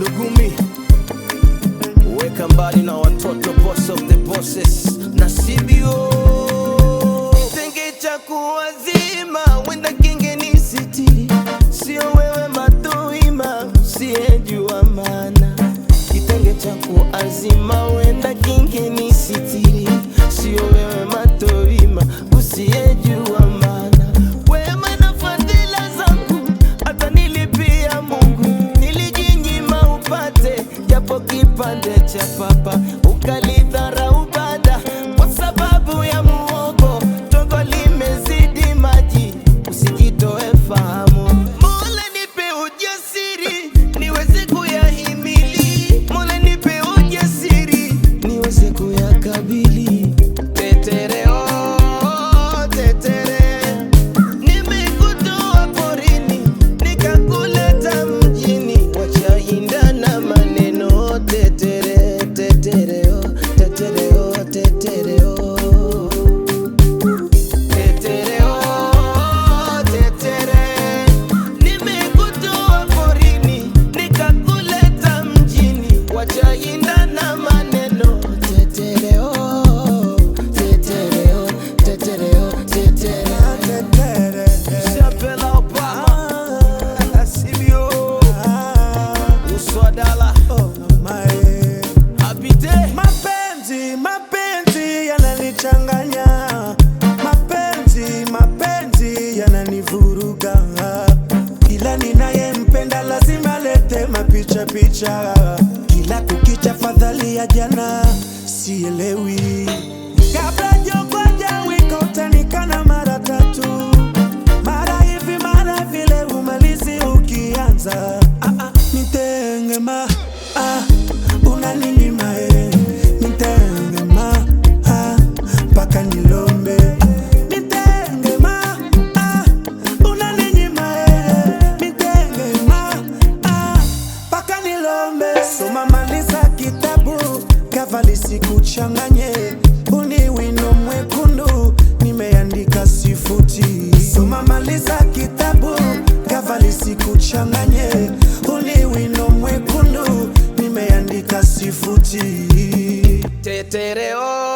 Lugumi, weka mbali na watoto, boss of the bosses na CBO. Kitenge cha kuwazima, wenda kingeni sitiri, sio wewe matuima, usiyejua maana. Kitenge cha kuazima, wenda kingeni sitiri, sio wewe matuima, usiyejua maana. Wema na fadhila zangu hata nilipia Mungu, nilijinyima upate japo kipande cha papa, ukalidharau baada kwa sababu ya muogo. Tongo limezidi maji, usijitoe fahamu. Mola nipe ujasiri niweze kuyahimili, Mola nipe ujasiri niweze kuyakabili. Tetere oh tetere, nimekutoa porini nikakuleta mjini, wacha indana maneno. Tetere tetere oh tetere oh tetere oh tetere oh tetere, nimekutoa porini nikakuleta mjini, wacha indana maneno. Tetere oh tetere oh tetere oh tetere. Chapela Obama na CBO Uswadala Habite. Mapenzi yananichanganya, mapenzi yananivuruga. Kila ninayempenda lazima lete mapicha picha, kila kukicha fadhali ya jana sielewi. Kabla jokoja wiko utanikana mara tatu, mara hivi mara vile, umalizi ukianza. Nitengema unaninyima nitengema mpaka nilombe. Nitengema unaninyima nitengema mpaka nilombe. Soma maliza kitabu kavali sikuchanganye, uni wino mwekundu nimeandika sifuti. Soma maliza kitabu kavali sikuchanganye, uni wino mwekundu nimeandika sifuti. Tetere oh